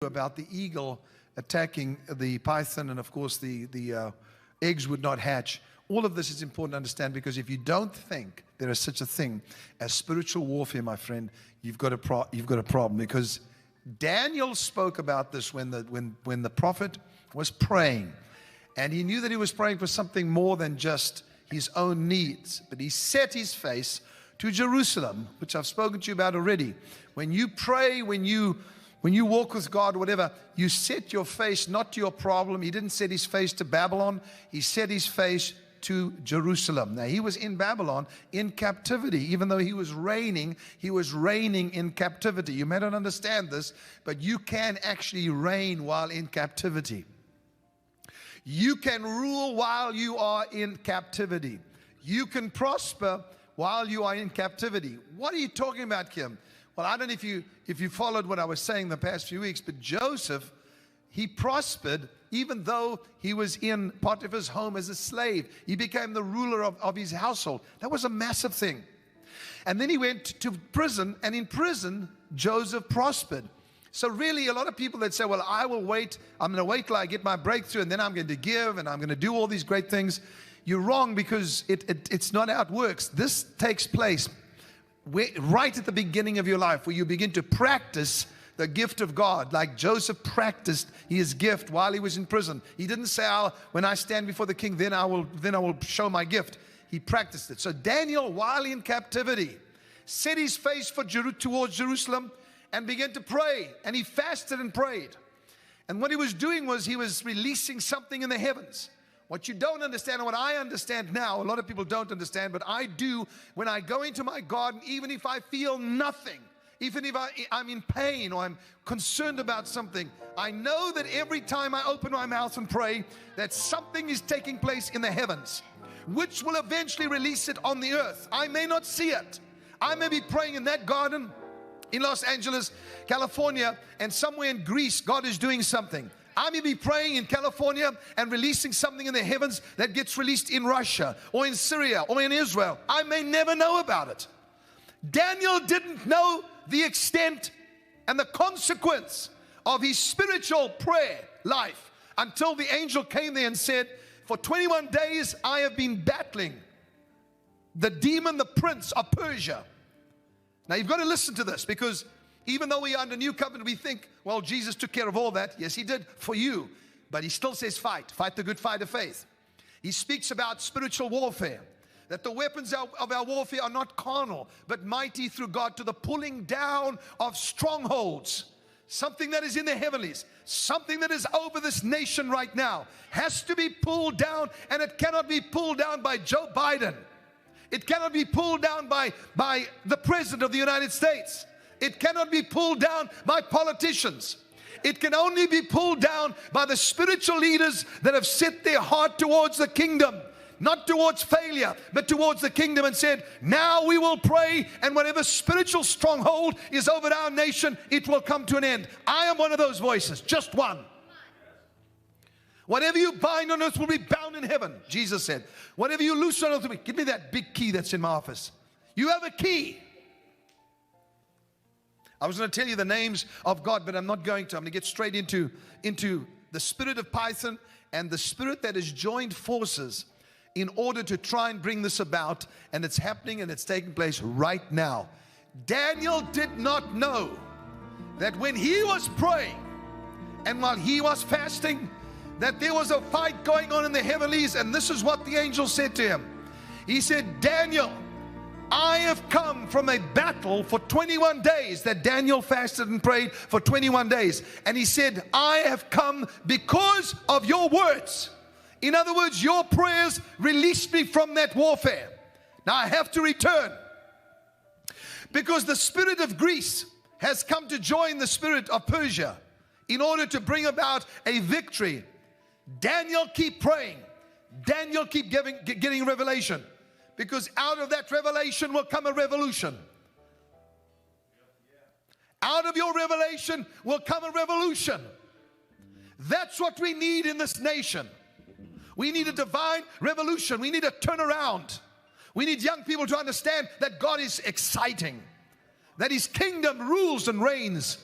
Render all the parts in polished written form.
about the eagle attacking the python, and of course the eggs would not hatch. All of this is important to understand, because if you don't think there is such a thing as spiritual warfare, my friend, you've got a problem. Because Daniel spoke about this when the prophet was praying, and he knew that he was praying for something more than just his own needs. But he set his face to Jerusalem, which I've spoken to you about already. When you pray, when you walk with God, whatever, you set your face not to your problem. He didn't set his face to Babylon. He set his face to Jerusalem. Now, he was in Babylon in captivity. Even though he was reigning in captivity. You may not understand this, but you can actually reign while in captivity. You can rule while you are in captivity. You can prosper while you are in captivity. What are you talking about, Kim? Well, I don't know if you followed what I was saying the past few weeks, but Joseph, he prospered even though he was in Potiphar's home as a slave. He became the ruler of his household. That was a massive thing. And then he went to prison, and in prison, Joseph prospered. So really, a lot of people that say, well, I will wait, I'm going to wait till I get my breakthrough, and then I'm going to give, and I'm going to do all these great things. You're wrong, because it's not how it works. This takes place right at the beginning of your life, where you begin to practice the gift of God, like Joseph practiced his gift while he was in prison. He didn't say, when I stand before the king, then I will show my gift. He practiced it. So Daniel, while in captivity, set his face towards Jerusalem and began to pray. And he fasted and prayed. And what he was doing was he was releasing something in the heavens. What you don't understand, and what I understand now, a lot of people don't understand, but I do when I go into my garden, even if I feel nothing, even if I'm in pain or I'm concerned about something, I know that every time I open my mouth and pray, that something is taking place in the heavens, which will eventually release it on the earth. I may not see it. I may be praying in that garden in Los Angeles, California, and somewhere in Greece, God is doing something. I may be praying in California and releasing something in the heavens that gets released in Russia or in Syria or in Israel. I may never know about it. Daniel didn't know the extent and the consequence of his spiritual prayer life until the angel came there and said, for 21 days I have been battling the demon, the prince of Persia. Now you've got to listen to this, because even though we are under new covenant, we think, well, Jesus took care of all that. Yes, he did for you. But he still says fight the good fight of faith. He speaks about spiritual warfare, that the weapons of our warfare are not carnal, but mighty through God to the pulling down of strongholds. Something that is in the heavenlies, something that is over this nation right now, has to be pulled down, and it cannot be pulled down by Joe Biden. It cannot be pulled down by the President of the United States. It cannot be pulled down by politicians. It can only be pulled down by the spiritual leaders that have set their heart towards the kingdom. Not towards failure, but towards the kingdom, and said, now we will pray, and whatever spiritual stronghold is over our nation, it will come to an end. I am one of those voices, just one. Whatever you bind on earth will be bound in heaven, Jesus said. Whatever you loose on earth will be. Give me that big key that's in my office. You have a key. I was going to tell you the names of God, but I'm not going to. I'm going to get straight into the spirit of Python and the spirit that has joined forces in order to try and bring this about, and it's happening, and it's taking place right now. Daniel did not know that when he was praying and while he was fasting, that there was a fight going on in the heavenlies, and this is what the angel said to him. He said, Daniel, I have come from a battle for 21 days. That Daniel fasted and prayed for 21 days. And he said, I have come because of your words. In other words, your prayers released me from that warfare. Now I have to return, because the spirit of Greece has come to join the spirit of Persia in order to bring about a victory. Daniel, keep praying. Daniel, keep getting revelation, because out of that revelation will come a revolution. Out of your revelation will come a revolution. That's what we need in this nation. We need a divine revolution. We need a turnaround. We need young people to understand that God is exciting, that His kingdom rules and reigns,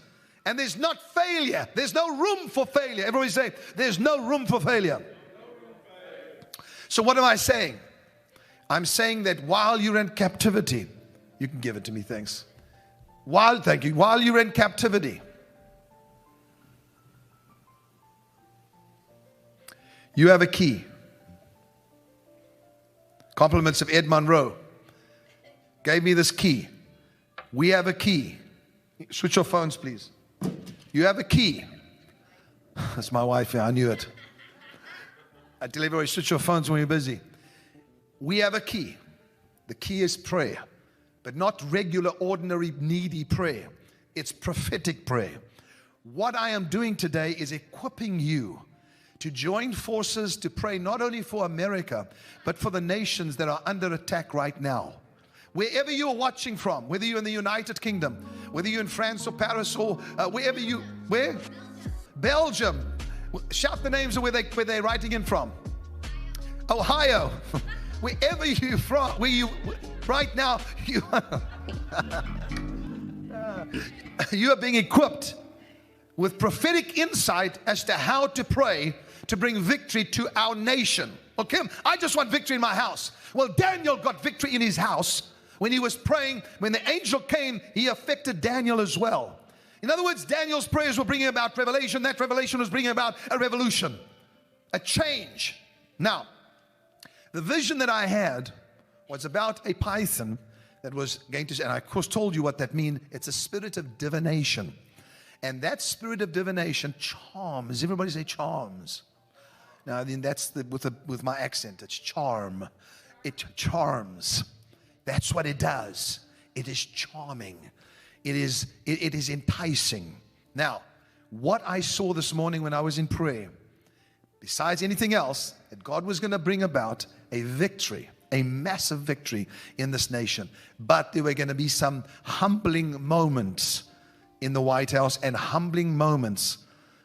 And there's not failure. There's no room for failure. Everybody say, there's no room for failure. So what am I saying? I'm saying that while you're in captivity, you can give it to me, thanks. Thank you. While you're in captivity, you have a key. Compliments of Ed Monroe. Gave me this key. We have a key. Switch your phones, please. You have a key. That's my wife here. I knew it. I tell everybody, switch your phones when you're busy. We have a key. The key is prayer. But not regular, ordinary, needy prayer. It's prophetic prayer. What I am doing today is equipping you to join forces to pray not only for America, but for the nations that are under attack right now. Wherever you're watching from, whether you're in the United Kingdom, whether you're in France or Paris or where? Belgium. Shout the names of where they're writing in from. Ohio. Wherever you're from, right now, you are being equipped with prophetic insight as to how to pray to bring victory to our nation. Okay, I just want victory in my house. Well, Daniel got victory in his house when he was praying. When the angel came, he affected Daniel as well. In other words, Daniel's prayers were bringing about revelation. That revelation was bringing about a revolution, a change. Now, the vision that I had was about a python that was going to, and I of course told you what that means. It's a spirit of divination. And that spirit of divination charms. Everybody say charms. Now, I mean, that's with my accent. It's charm. It charms. That's what it does. It is charming. It is enticing. Now, what I saw this morning when I was in prayer, besides anything else, that God was going to bring about a victory, a massive victory in this nation. But there were going to be some humbling moments in the White House and humbling moments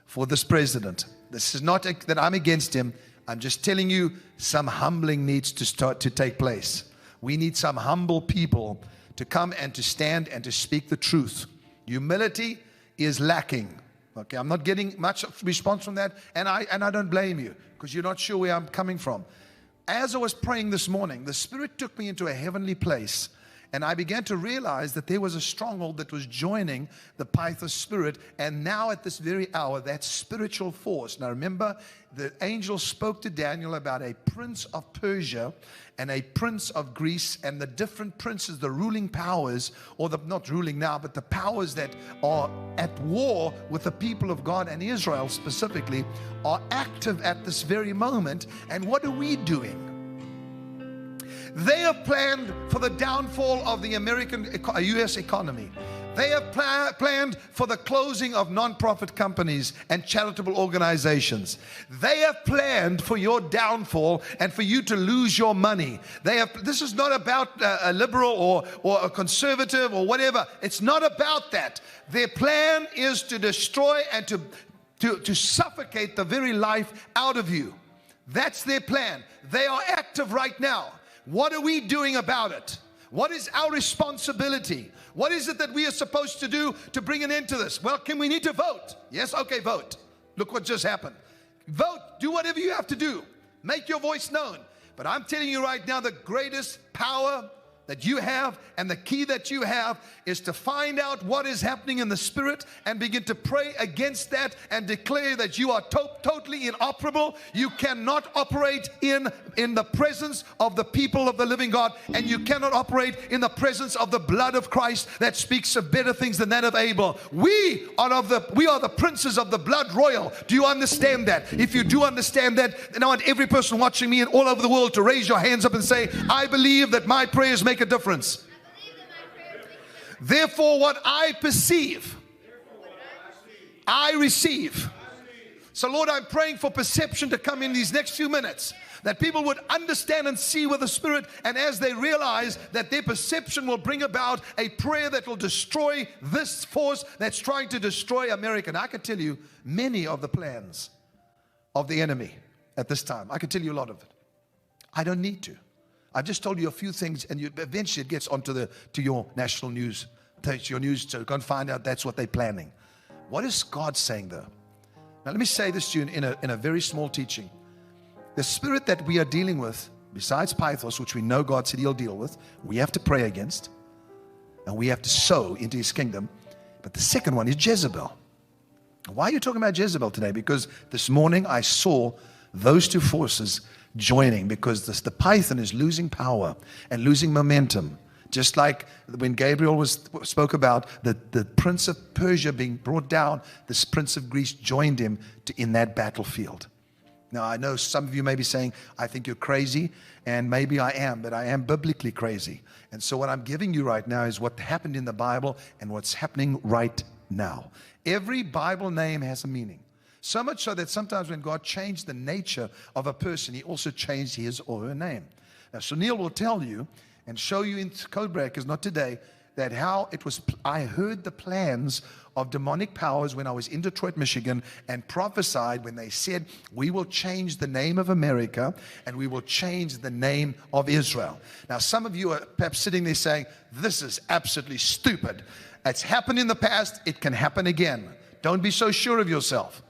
for this president. This is not that I'm against him. I'm just telling you some humbling needs to start to take place. We need some humble people to come and to stand and to speak the truth. Humility is lacking. Okay, I'm not getting much response from that, and I don't blame you because you're not sure where I'm coming from. As I was praying this morning, the Spirit took me into a heavenly place, and I began to realize that there was a stronghold that was joining the Python spirit, and now at this very hour, that spiritual force. Now remember, the angel spoke to Daniel about a prince of Persia and a prince of Greece, and the different princes, the ruling powers, or the not ruling now, but the powers that are at war with the people of God and Israel specifically, are active at this very moment. And what are we doing? They have planned for the downfall of the U.S. economy. They have planned for the closing of non-profit companies and charitable organizations. They have planned for your downfall and for you to lose your money. This is not about a liberal or a conservative or whatever. It's not about that. Their plan is to destroy and to suffocate the very life out of you. That's their plan. They are active right now. What are we doing about it? What is our responsibility? What is it that we are supposed to do to bring an end to this? Well, we need to vote? Yes, okay, vote. Look what just happened. Vote. Do whatever you have to do. Make your voice known. But I'm telling you right now, the greatest power that you have and the key that you have is to find out what is happening in the spirit and begin to pray against that and declare that you are totally inoperable. You cannot operate in the presence of the people of the living God, and you cannot operate in the presence of the blood of Christ that speaks of better things than that of Abel. We are the princes of the blood royal. Do you understand that? If you do understand that, then I want every person watching me and all over the world to raise your hands up and say, I believe that my prayers make a difference. Therefore, what I perceive, I receive. So, Lord, I'm praying for perception to come in these next few minutes, that people would understand and see with the Spirit, and as they realize that their perception will bring about a prayer that will destroy this force that's trying to destroy America. And I can tell you many of the plans of the enemy at this time. I can tell you a lot of it. I don't need to. I've just told you a few things, and eventually it gets onto to your national news, your news, so you can find out that's what they're planning. What is God saying though? Now let me say this to you in a very small teaching. The spirit that we are dealing with, besides Pythos, which we know God said He'll deal with, we have to pray against, and we have to sow into His kingdom. But the second one is Jezebel. Why are you talking about Jezebel today? Because this morning I saw those two forces joining, because the Python is losing power and losing momentum. Just like when Gabriel spoke about the prince of Persia being brought down, this prince of Greece joined him in that battlefield. Now, I know some of you may be saying, I think you're crazy, and maybe I am, but I am biblically crazy. And so what I'm giving you right now is what happened in the Bible and what's happening right now. Every Bible name has a meaning. So much so that sometimes when God changed the nature of a person, He also changed his or her name. Now, Sunil will tell you and show you in code breakers, not today, that how it was. I heard the plans of demonic powers when I was in Detroit, Michigan, and prophesied when they said, we will change the name of America and we will change the name of Israel. Now, some of you are perhaps sitting there saying, this is absolutely stupid. It's happened in the past. It can happen again. Don't be so sure of yourself.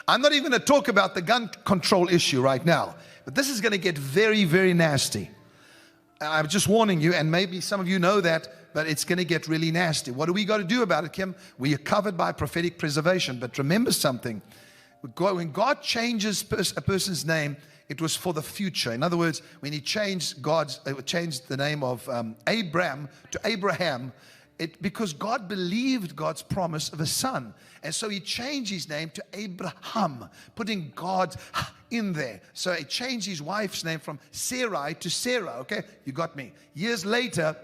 I'm not even going to talk about the gun control issue right now, but this is going to get very, very nasty. I'm just warning you, and maybe some of you know that, but it's going to get really nasty. What do we got to do about it, Kim? We are covered by prophetic preservation. But remember something. When God changes a person's name, it was for the future. In other words, when He changed the name of Abram to Abraham, because God believed God's promise of a son. And so He changed his name to Abraham, putting God in there. So He changed his wife's name from Sarai to Sarah. Okay, you got me. Years later,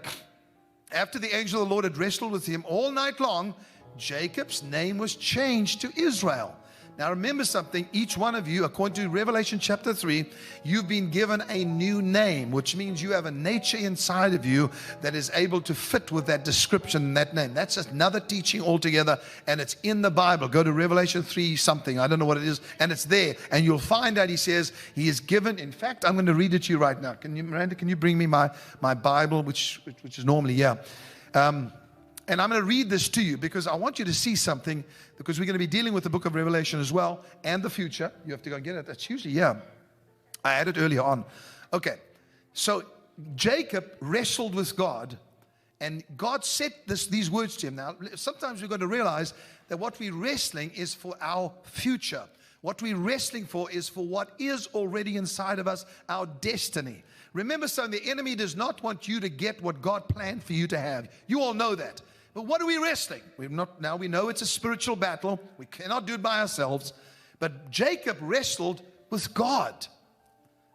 after the angel of the Lord had wrestled with him all night long, Jacob's name was changed to Israel. Now remember something, each one of you, according to Revelation chapter 3, you've been given a new name, which means you have a nature inside of you that is able to fit with that description and that name. That's just another teaching altogether, and it's in the Bible. Go to Revelation 3 something, I don't know what it is, and it's there. And you'll find out He says He is given, in fact, I'm going to read it to you right now. Miranda, can you bring me my Bible, which is normally, yeah. And I'm going to read this to you because I want you to see something, because we're going to be dealing with the book of Revelation as well and the future. You have to go and get it. That's usually, yeah. I had it earlier on. Okay. So Jacob wrestled with God, and God said these words to him. Now, sometimes we're going to realize that what we're wrestling is for our future. What we're wrestling for is for what is already inside of us, our destiny. Remember something, the enemy does not want you to get what God planned for you to have. You all know that. But what are we wrestling? Now we know it's a spiritual battle. We cannot do it by ourselves. But Jacob wrestled with God.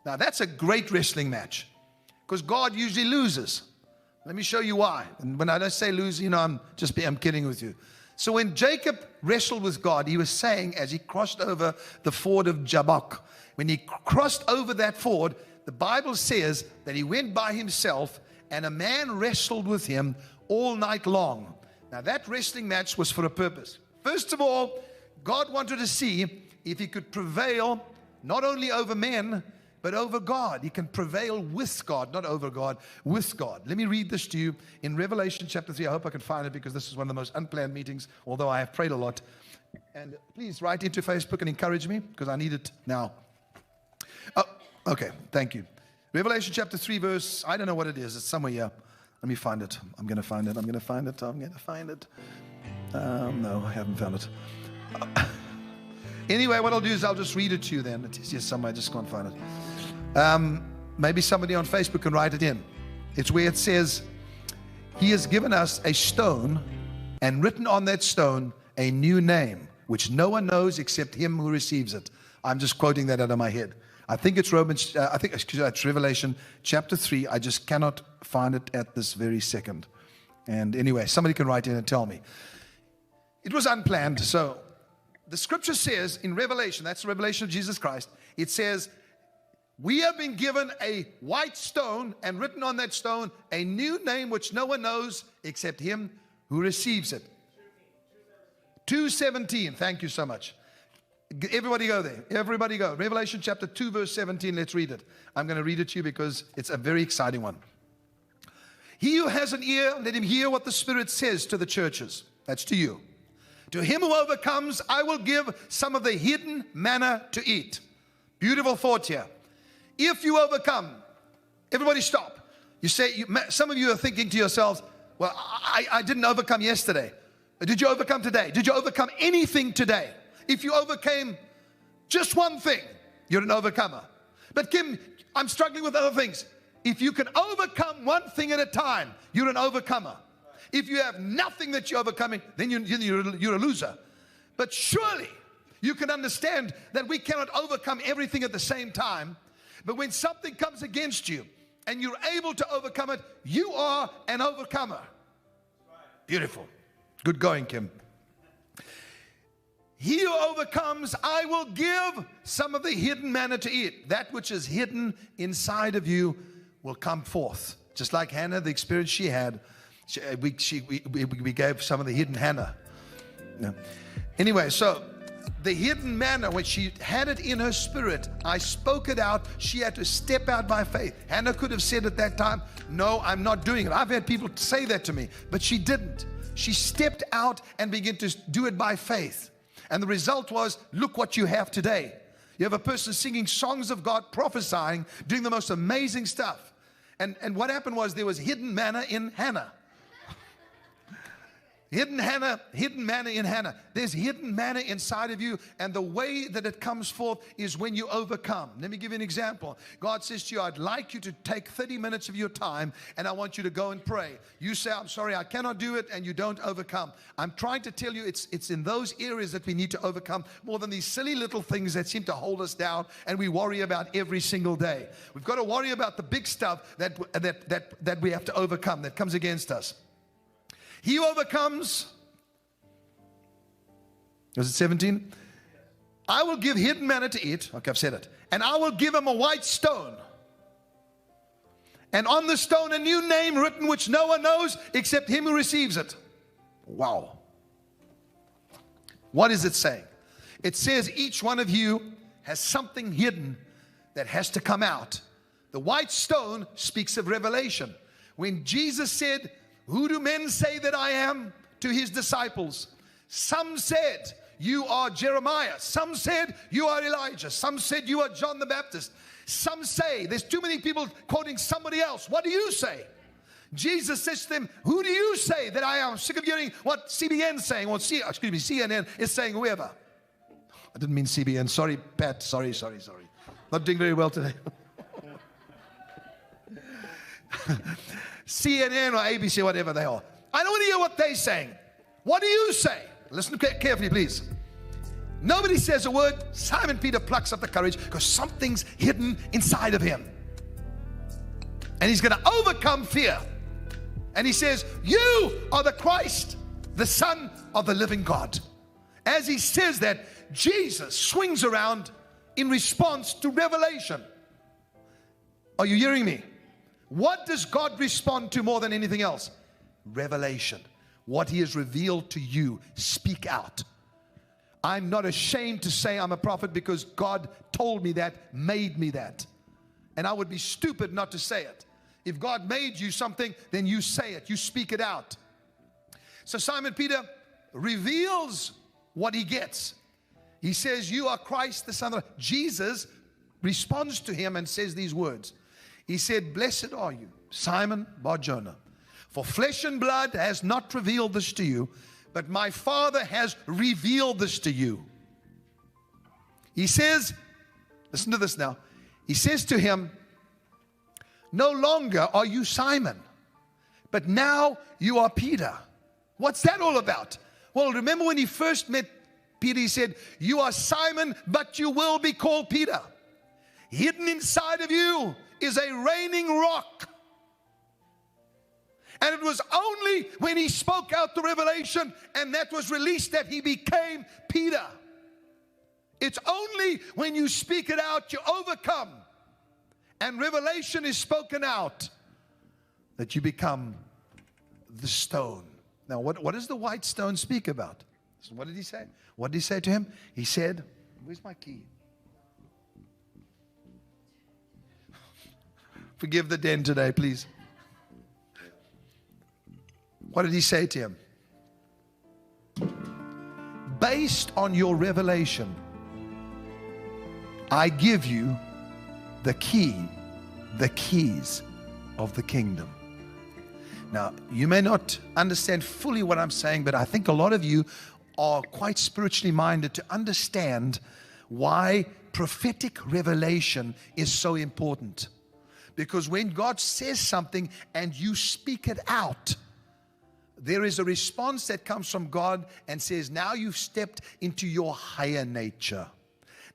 Now that's a great wrestling match, because God usually loses. Let me show you why. And when I don't say lose, I'm kidding with you. So when Jacob wrestled with God, he was saying, as he crossed over the ford of Jabbok, when he crossed over that ford, the Bible says that he went by himself and a man wrestled with him all night long. Now that wrestling match was for a purpose. First of all, God wanted to see if He could prevail not only over men, but over God. He can prevail with God, not over God, with God. Let me read this to you in Revelation chapter 3. I hope I can find it, because this is one of the most unplanned meetings, although I have prayed a lot. And please write into Facebook and encourage me, because I need it now. Oh, okay, thank you. Revelation chapter 3 verse, I don't know what it is. It's somewhere here. Let me find it. I'm going to find it. No, I haven't found it. Anyway, what I'll do is I'll just read it to you then. It's here somewhere. I just can't find it. Maybe somebody on Facebook can write it in. It's where it says, He has given us a stone, and written on that stone a new name, which no one knows except Him who receives it. I'm just quoting that out of my head. I think it's it's Revelation chapter 3. I just cannot find it at this very second. And anyway, somebody can write in and tell me. It was unplanned. So the scripture says in Revelation, that's the revelation of Jesus Christ, it says, we have been given a white stone, and written on that stone a new name which no one knows except Him who receives it. 2:17. Thank you so much. Everybody go there. Everybody go. Revelation chapter 2 verse 17. Let's read it. I'm going to read it to you because it's a very exciting one. He who has an ear, let him hear what the Spirit says to the churches. That's to you. To him who overcomes, I will give some of the hidden manna to eat. Beautiful thought here. If you overcome, everybody stop. You say, some of you are thinking to yourselves, well, I didn't overcome yesterday. Did you overcome today? Did you overcome anything today? If you overcame just one thing, you're an overcomer. But Kim, I'm struggling with other things. If you can overcome one thing at a time, you're an overcomer. If you have nothing that you're overcoming, then you're a loser. But surely you can understand that we cannot overcome everything at the same time. But when something comes against you and you're able to overcome it, you are an overcomer. Beautiful. Good going, Kim. He who overcomes, I will give some of the hidden manna to eat. That which is hidden inside of you will come forth. Just like Hannah, the experience she had. We gave some of the hidden Hannah. Yeah. Anyway, so the hidden manna, when she had it in her spirit, I spoke it out. She had to step out by faith. Hannah could have said at that time, no, I'm not doing it. I've had people say that to me, but she didn't. She stepped out and began to do it by faith. And the result was, look what you have today. You have a person singing songs of God, prophesying, doing the most amazing stuff. And what happened was there was hidden manna in Hannah. Hidden manna in Hannah. There's hidden manna inside of you, and the way that it comes forth is when you overcome. Let me give you an example. God says to you, I'd like you to take 30 minutes of your time, and I want you to go and pray. You say, I'm sorry, I cannot do it, and you don't overcome. I'm trying to tell you it's in those areas that we need to overcome more than these silly little things that seem to hold us down and we worry about every single day. We've got to worry about the big stuff that we have to overcome, that comes against us. He who overcomes, was it 17? I will give hidden manna to eat. Okay, I've said it. And I will give him a white stone. And on the stone a new name written which no one knows except him who receives it. Wow. What is it saying? It says each one of you has something hidden that has to come out. The white stone speaks of revelation. When Jesus said, who do men say that I am? To his disciples. Some said, you are Jeremiah. Some said, you are Elijah. Some said, you are John the Baptist. Some say, there's too many people quoting somebody else. What do you say? Jesus says to them, who do you say that I am? I'm sick of hearing what CBN is saying, or CNN is saying, whoever. I didn't mean CBN. Sorry, Pat. Sorry. Not doing very well today. CNN or ABC, whatever they are. I don't want to hear what they're saying. What do you say? Listen carefully, please. Nobody says a word. Simon Peter plucks up the courage because something's hidden inside of him. And he's going to overcome fear. And he says, you are the Christ, the Son of the living God. As he says that, Jesus swings around in response to revelation. Are you hearing me? What does God respond to more than anything else? Revelation. What he has revealed to you, speak out. I'm not ashamed to say I'm a prophet because God told me that, made me that. And I would be stupid not to say it. If God made you something, then you say it, you speak it out. So Simon Peter reveals what he gets. He says, you are Christ, the Son of God. Jesus responds to him and says these words. He said, blessed are you, Simon Bar-Jonah, for flesh and blood has not revealed this to you, but my Father has revealed this to you. He says, listen to this now. He says to him, no longer are you Simon, but now you are Peter. What's that all about? Well, remember when he first met Peter, he said, you are Simon, but you will be called Peter. Hidden inside of you is a reigning rock. And it was only when he spoke out the revelation and that was released that he became Peter. It's only when you speak it out, you overcome, and revelation is spoken out, that you become the stone. Now, what does the white stone speak about? So what did he say? What did he say to him? He said, where's my key? Forgive the den today, please. What did he say to him? based on your revelation, I give you the keys of the kingdom. Now, you may not understand fully what I'm saying, but I think a lot of you are quite spiritually minded to understand why prophetic revelation is so important. Because when God says something and you speak it out, there is a response that comes from God and says, now you've stepped into your higher nature.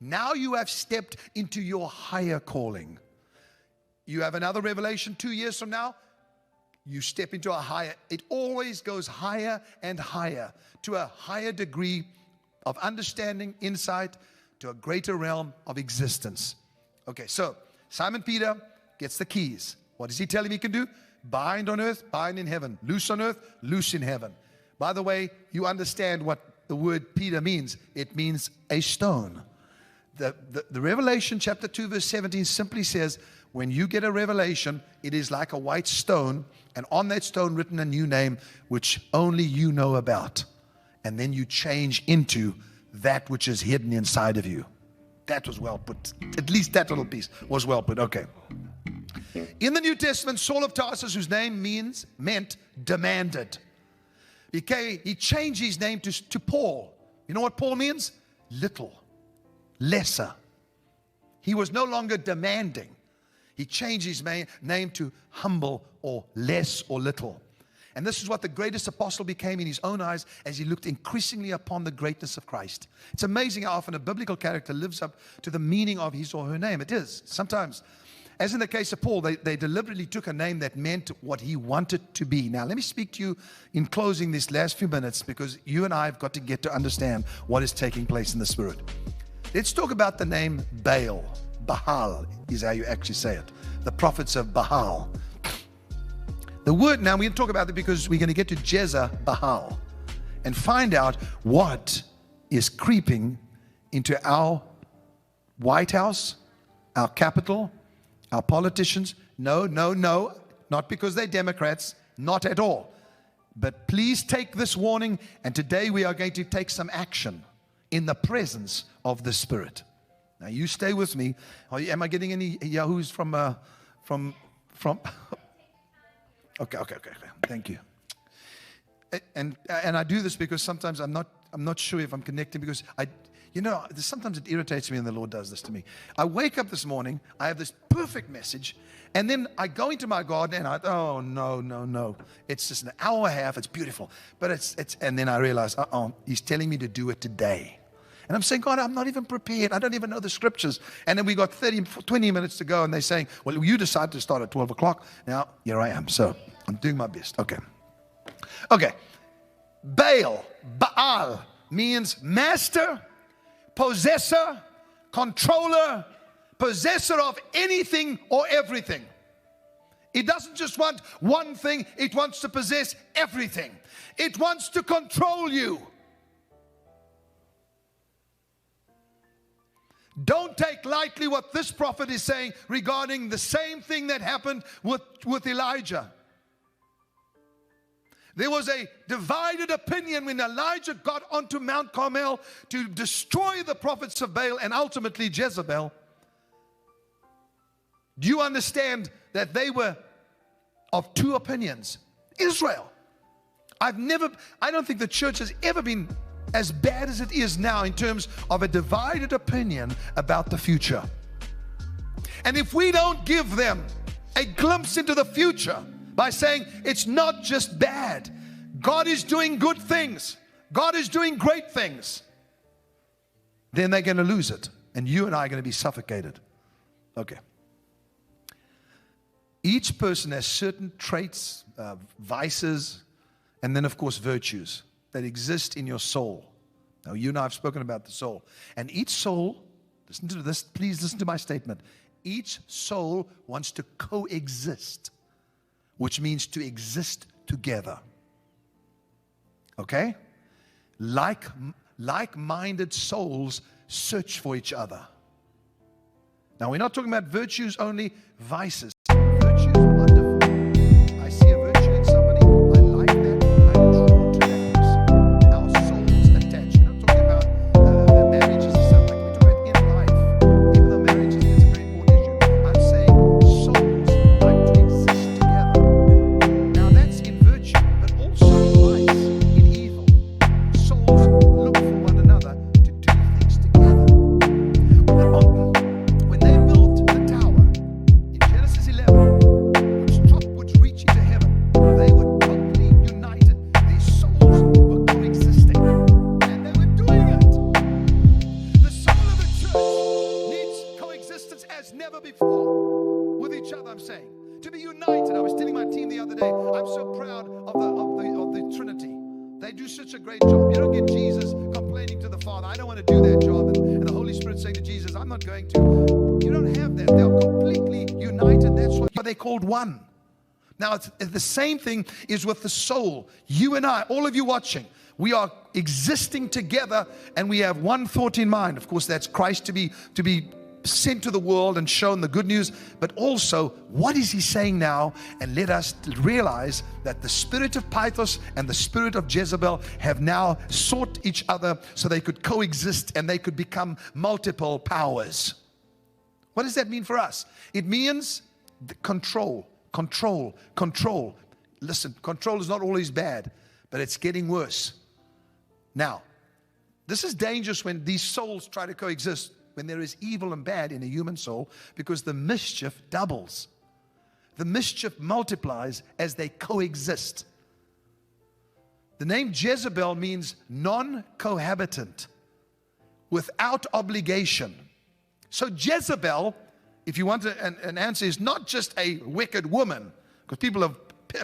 Now you have stepped into your higher calling. You have another revelation 2 years from now, you step into a higher. It always goes higher and higher to a higher degree of understanding, insight, to a greater realm of existence. Okay, so Simon Peter gets the keys. What does he tell him he can do? Bind on earth, bind in heaven. Loose on earth, loose in heaven. By the way, you understand what the word Peter means. It means a stone. The Revelation chapter 2 verse 17 simply says, when you get a revelation, it is like a white stone, and on that stone written a new name, which only you know about. And then you change into that which is hidden inside of you. That was well put. At least that little piece was well put. Okay. In the New Testament, Saul of Tarsus, whose name meant demanded. He changed his name to Paul. You know what Paul means? Little, lesser. He was no longer demanding. He changed his name to humble or less or little. And this is what the greatest apostle became in his own eyes as he looked increasingly upon the greatness of Christ. It's amazing how often a biblical character lives up to the meaning of his or her name. It is. Sometimes, as in the case of Paul, they deliberately took a name that meant what he wanted to be. Now, let me speak to you in closing these last few minutes, because you and I have got to get to understand what is taking place in the Spirit. Let's talk about the name Baal. Baal is how you actually say it. The prophets of Baal. The word, now we're going to talk about it because we're going to get to Jezebel and find out what is creeping into our White House, our capital, our politicians. No, not because they're Democrats, not at all. But please take this warning, and today we are going to take some action in the presence of the Spirit. Now you stay with me. Am I getting any yahoos from Okay. Thank you. And I do this because sometimes I'm not sure if I'm connecting, because sometimes it irritates me when the Lord does this to me. I wake up this morning, I have this perfect message, and then I go into my garden and no. It's just an hour and a half, it's beautiful. But and then I realize, he's telling me to do it today. And I'm saying, God, I'm not even prepared. I don't even know the scriptures. And then we got 20 minutes to go, and they're saying, well, you decided to start at 12 o'clock. Now, here I am. So I'm doing my best. Okay. Baal means master, possessor, controller, possessor of anything or everything. It doesn't just want one thing. It wants to possess everything. It wants to control you. Don't take lightly what this prophet is saying regarding the same thing that happened with Elijah. There was a divided opinion when Elijah got onto Mount Carmel to destroy the prophets of Baal and ultimately Jezebel. Do you understand that they were of two opinions? Israel. I don't think the church has ever been as bad as it is now in terms of a divided opinion about the future. And if we don't give them a glimpse into the future by saying it's not just bad, God is doing good things, God is doing great things, then they're going to lose it. And you and I are going to be suffocated. Okay. Each person has certain traits, vices, and then of course virtues that exist in your soul. Now, you and I have spoken about the soul. And each soul, listen to this, please listen to my statement. Each soul wants to coexist, which means to exist together. Okay? Like-minded souls search for each other. Now, we're not talking about virtues only, vices. Virtues are wonderful. I see a virtue in somebody, I like that, I'm drawn to that person. Our souls attach. We're not talking united. I was telling my team the other day, I'm so proud of the Trinity. They do such a great job. You don't get Jesus complaining to the Father, I don't want to do that job. And the Holy Spirit saying to Jesus, I'm not going to. You don't have that. They're completely united. That's why they're called one. Now, it's the same thing is with the soul. You and I, all of you watching, we are existing together and we have one thought in mind. Of course, that's Christ to be sent to the world and shown the good news. But also, what is he saying now? And let us realize that the spirit of Pythos and the spirit of Jezebel have now sought each other so they could coexist and they could become multiple powers. What does that mean for us? It means control. Listen, control is not always bad, but it's getting worse. Now, this is dangerous when these souls try to coexist, when there is evil and bad in a human soul, because the mischief doubles. The mischief multiplies as they coexist. The name Jezebel means non-cohabitant, without obligation. So Jezebel, if you want an answer, is not just a wicked woman, because people have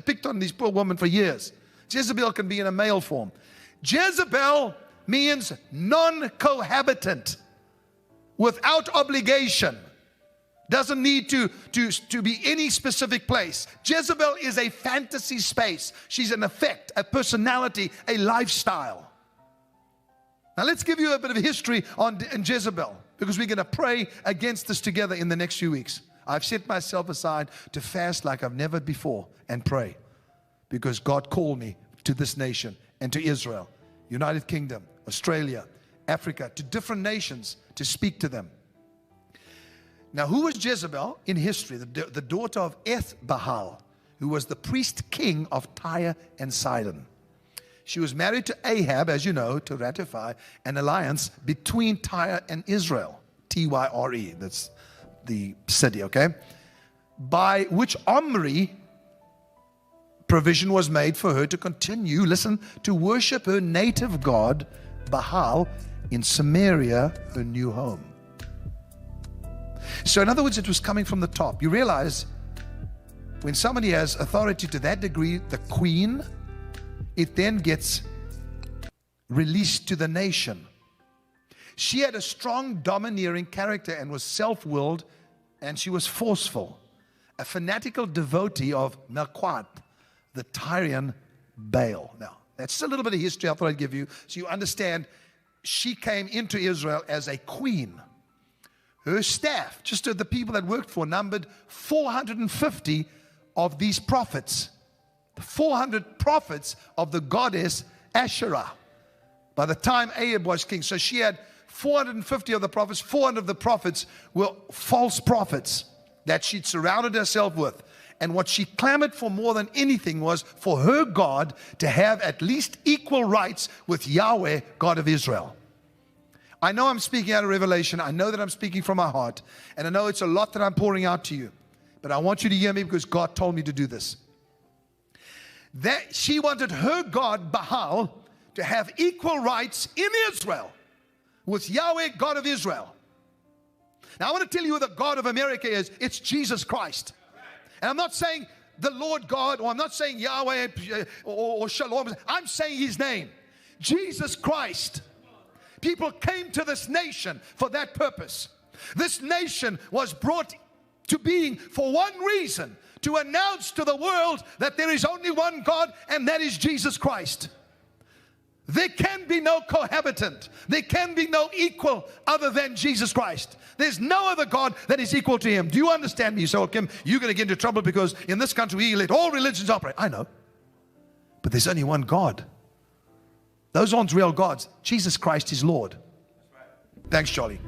picked on these poor women for years. Jezebel can be in a male form. Jezebel means non-cohabitant, without obligation. Doesn't need to be any specific place. Jezebel is a fantasy space. She's an effect, a personality, a lifestyle. Now let's give you a bit of history on Jezebel, because we're going to pray against this together in the next few weeks. I've set myself aside to fast like I've never before and pray, because God called me to this nation and to Israel, United Kingdom, Australia, Africa, to different nations to speak to them. Now, who was Jezebel in history? The daughter of Ethbaal, who was the priest king of Tyre and Sidon. She was married to Ahab, as you know, to ratify an alliance between Tyre and Israel. Tyre, that's the city, okay? By which Omri provision was made for her to continue, listen, to worship her native god, Baal, in Samaria, her new home. So in other words, it was coming from the top. You realize when somebody has authority to that degree, the queen, it then gets released to the nation. She had a strong, domineering character and was self-willed, and she was forceful. A fanatical devotee of Melquat, the Tyrian Baal. Now, that's just a little bit of history I thought I'd give you so you understand. She came into Israel as a queen. Her staff, just the people that worked for, numbered 450 of these prophets. 400 prophets of the goddess Asherah by the time Ahab was king. So she had 450 of the prophets. 400 of the prophets were false prophets that she'd surrounded herself with. And what she clamored for more than anything was for her God to have at least equal rights with Yahweh, God of Israel. I know I'm speaking out of revelation. I know that I'm speaking from my heart. And I know it's a lot that I'm pouring out to you. But I want you to hear me because God told me to do this. That she wanted her God, Baal, to have equal rights in Israel with Yahweh, God of Israel. Now I want to tell you who the God of America is. It's Jesus Christ. And I'm not saying the Lord God, or I'm not saying Yahweh or Shalom. I'm saying his name, Jesus Christ. People came to this nation for that purpose. This nation was brought to being for one reason, to announce to the world that there is only one God, and that is Jesus Christ. There can be no cohabitant. There can be no equal other than Jesus Christ. There's no other God that is equal to him. Do you understand me? So, Kim, you're going to get into trouble because in this country we let all religions operate. I know. But there's only one God. Those aren't real gods. Jesus Christ is Lord. Thanks, Charlie.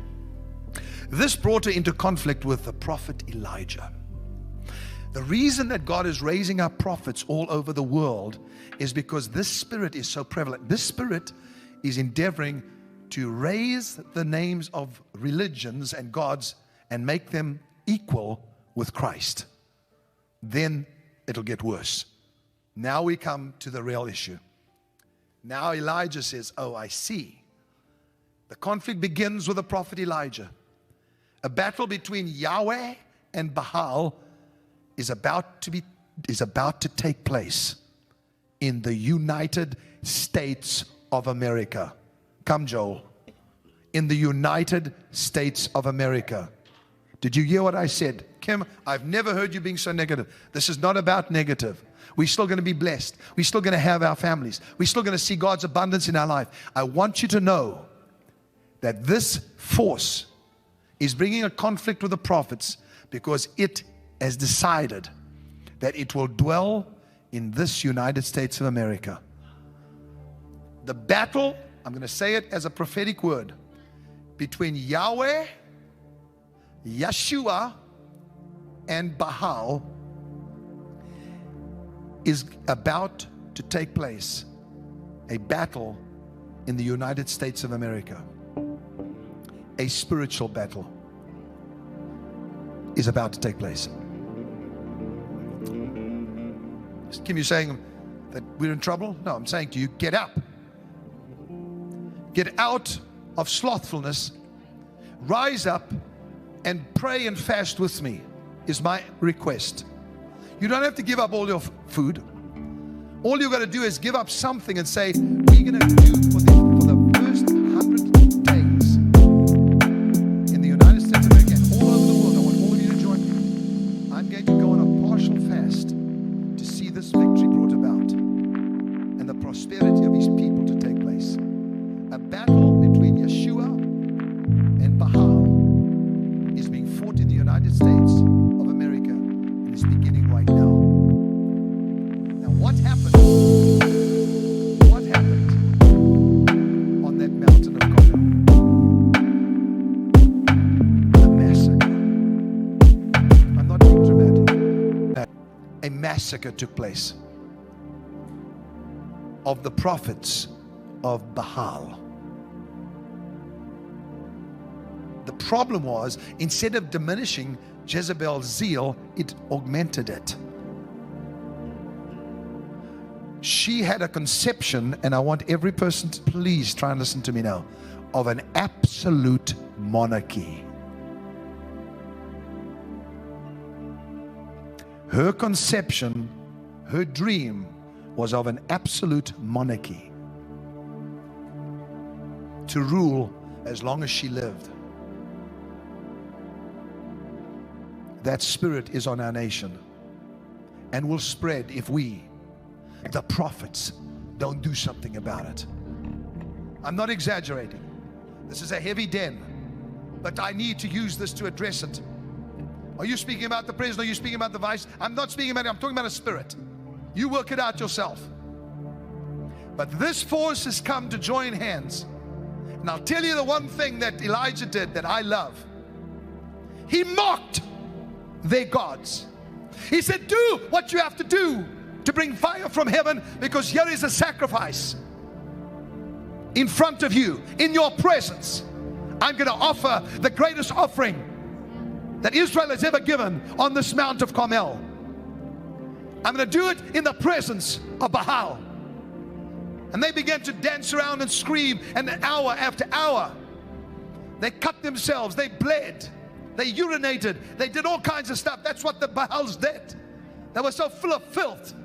This brought her into conflict with the prophet Elijah. The reason that God is raising up prophets all over the world is because this spirit is so prevalent. This spirit is endeavoring to raise the names of religions and gods and make them equal with Christ. Then it'll get worse. Now we come to the real issue. Now Elijah says, oh, I see. The conflict begins with the prophet Elijah. A battle between Yahweh and Baal is about to take place in the United States of America. Come, Joel. In the United States of America. Did you hear what I said? Kim, I've never heard you being so negative. This is not about negative. We're still going to be blessed. We're still going to have our families. We're still going to see God's abundance in our life. I want you to know that this force is bringing a conflict with the prophets because it has decided that it will dwell in this United States of America. The battle, I'm going to say it as a prophetic word, between Yahweh, Yeshua, and Baal is about to take place. A battle in the United States of America. A spiritual battle is about to take place. Kim, you saying that we're in trouble? No, I'm saying to you, get up. Get out of slothfulness. Rise up and pray and fast with me is my request. You don't have to give up all your food. All you got to do is give up something and say, we're going to do for the first 100 days in the United States of America and all over the world. I want all of you to join me. I'm going to go on a partial fast to see this victory brought about and the prosperity of his people to take place. A battle between Yeshua and Baal is being fought in the United States of America and is beginning right now. Now what happened? What happened on that mountain of Clement? A massacre. I'm not being dramatic. A massacre took place of the prophets of Baal. The problem was, instead of diminishing Jezebel's zeal, it augmented it. She had a conception, and I want every person to please try and listen to me now, of an absolute monarchy. Her conception, her dream was of an absolute monarchy. To rule as long as she lived. That spirit is on our nation and will spread if we, the prophets, don't do something about it. I'm not exaggerating. This is a heavy den, but I need to use this to address it. Are you speaking about the president? Are you speaking about the vice? I'm not speaking about it. I'm talking about a spirit. You work it out yourself. But this force has come to join hands. And I'll tell you the one thing that Elijah did that I love. He mocked their gods. He said, do what you have to do to bring fire from heaven, because here is a sacrifice in front of you, in your presence. I'm going to offer the greatest offering that Israel has ever given on this Mount of Carmel. I'm going to do it in the presence of Baal. And they began to dance around and scream, and hour after hour they cut themselves, they bled, they urinated, they did all kinds of stuff. That's what the Baals did. They were so full of filth.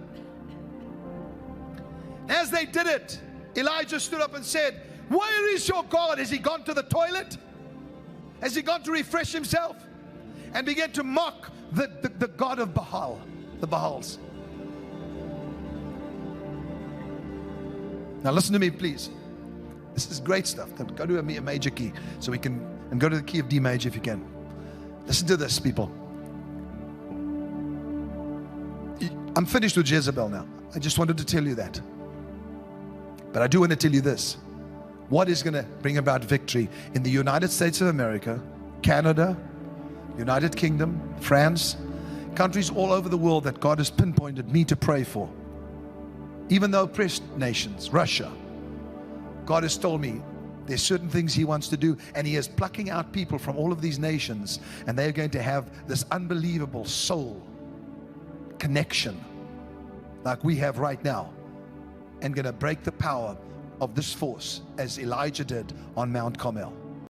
As they did it, Elijah stood up and said, where is your God? Has he gone to the toilet? Has he gone to refresh himself? And began to mock the God of Baal, the Baals. Now listen to me, please. This is great stuff. Go to a major key so we can, and go to the key of D major if you can. Listen to this, people. I'm finished with Jezebel now. I just wanted to tell you that. But I do want to tell you this. What is going to bring about victory in the United States of America, Canada, United Kingdom, France, countries all over the world that God has pinpointed me to pray for. Even though oppressed nations, Russia, God has told me there's certain things he wants to do, and he is plucking out people from all of these nations, and they're going to have this unbelievable soul connection like we have right now, and going to break the power of this force as Elijah did on Mount Carmel.